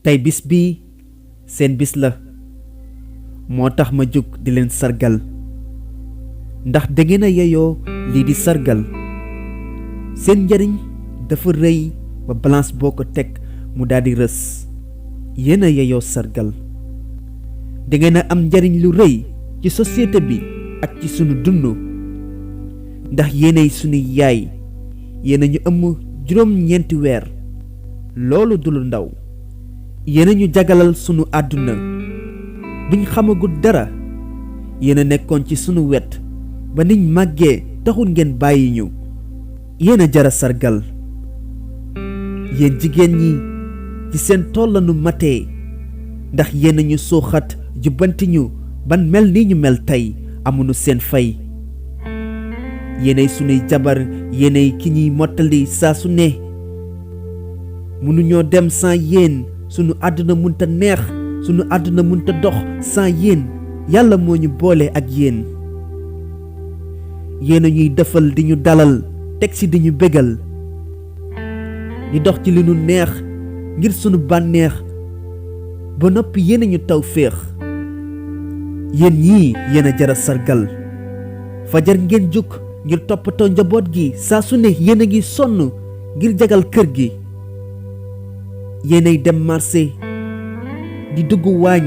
tey bis bi seen bis la moo tax ma jóg di leen sargal ndax dangeen a yeyoo lii di sargal seen njariñ dafa rëy ba balance boo ko teg mu daldi rës yéen a yeyoo sargal dangeen a am njariñ lu rëy ci société bi ak ci sunu dund ndax yéenay sunuy yaay yéen a ñu ëmb juróom-ñeenti weer loolu du lu ndaw yéen a ñu jagalal sunu àdduna biñ xamagul dara yéen a nekkoon ci sunu wet ba niñ màggee taxul ngeen bàyyi ñu yéen a jara sargal yéen jigéen ñi ci seen tool lanu matee ndax yéen a ñu suuxat jubbanti ñu ban mel ni ñu mel tey amuñu seen fay yéenay sunuy jabar yéenay ki ñuy mottali saa su ne mënuñoo dem sans yéen sunu àdduna munta neex sunu àdduna munta dox sans yéen yàlla moo ñu boole ak yéen yéen a ñuy defal di ñu dalal teg ci di ñu bégal di dox ci li nu neex ngir sunu bànneex ba noppi yéen a ñu taw féex yéen ñii yéen a jara sargal fajar ngeen jóg ngir toppatoo njaboot gi saa su ne yéen a ngi sonn ngir jagal kër gi yéenay dem marché di dugg waañ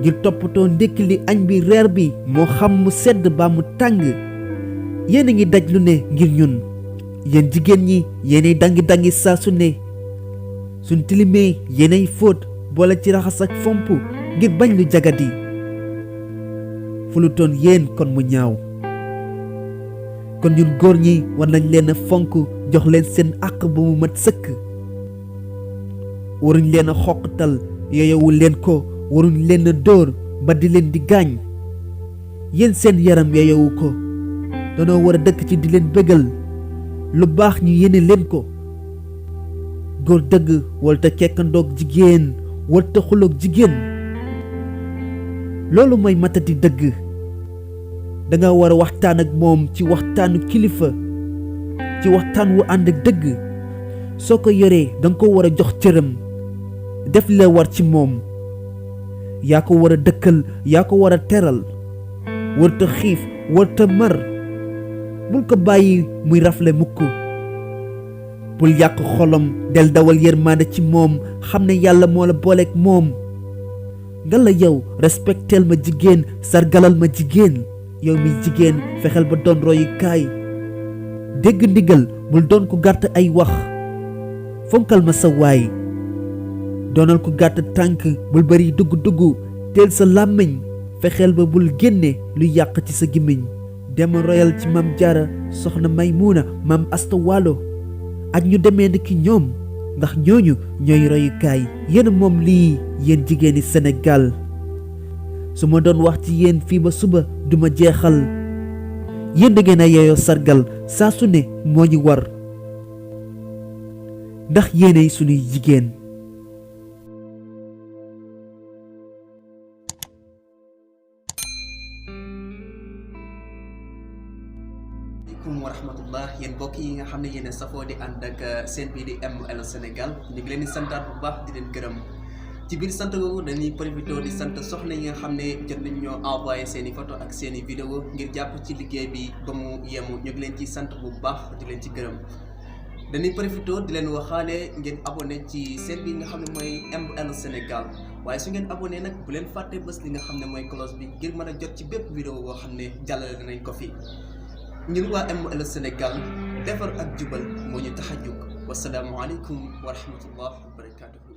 ngir toppatoo ndékki li añ bi reer bi moo xam mu sedd ba mu tàng yéen a ngi daj lu ne ngir ñun yéen jigéen ñi yéenay dangi-dangi saa su ne suñ tilimee yéenay fóot boole ci raxas ak fomp ngir bañ lu jagadi fu lu toon yéen kon mu ñaaw kon ñun góor ñi war nañ leen a fonk jox leen seen àq ba mu mat sëkk waruñ leen a xoqtal yeyowul leen ko waruñ leen a dóor ba di leen di gaañ yéen seen yaram yeyowu ko danoo war a dëkk ci di leen bégal lu baax ñu yéene leen ko góor dëgg walta kekkandoog jigéen walta xuloog jigéen loolu mooy matati dëgg danga war a waxtaan ak moom ci waxtaanu kilifa ci waxtaan wu ànd ak dëgg soo ko yoree danga ko war a jox cëram def li la war ci moom yaa ko war a dëkkal yaa ko war a teral warta xiif warta mar bul ko bàyyi muy rafle mukk bul yàq xolam del dawal yërmande ci moom xam ne yàlla moo la booleeg moom nga la yow respecteel ma jigéen sargalal ma jigéen yow mi jigéen fexeel ba doon royukaay dégg ndigal bul doon ko gàtt ay wax fonkal ma sa waay doonal ko gàtt tànk bul bari dugg-dugg teel sa làmmiñ fexeel ba bul génne lu yàq ci sa gémmiñ dema royal ci maam Jaara soxna Maymuna maam Asta Waalo ak ñu demee ni ki ñoom ndax ñooñu ñooy royukaay yéen moom lii yéen jigéeni Sénégal su ma doon wax ci yéen fii ba suba duma jeexal yéen da ngeen a yeyoo sargal saa su ne moo ñu war ndax yéenay sunuy jigéen wa rahmatullah yéen mbokk yi nga xam ne yéen a safoo di ànd ak seen bii di ML Sénégal ñu ngi leen di santaat bu baax di leen gërëm ci biir sant boobu dañuy profité di sant soxna yi nga xam ne jot nañ ñoo envoyé seen i photo ak seen i vidéo ngir jàpp ci liggéey bi ba mu yemu ñu ngi leen ci sant bu baax di leen ci gërëm dañuy profité di leen waxaale ngeen abonné ci seen bi nga xam ne mooy ML Sénégal waaye su ngeen abonné nag bu leen fàtte bés li nga xam ne mooy cloche bi ngir mën a jot ci bépp vidéo boo xam ne jàllale dinañ ko fi ñun waa ML Sénégal defar ak jubal moo ñu tax a jóg wasalaamualeykum wa rahmatullah wa barakatuhu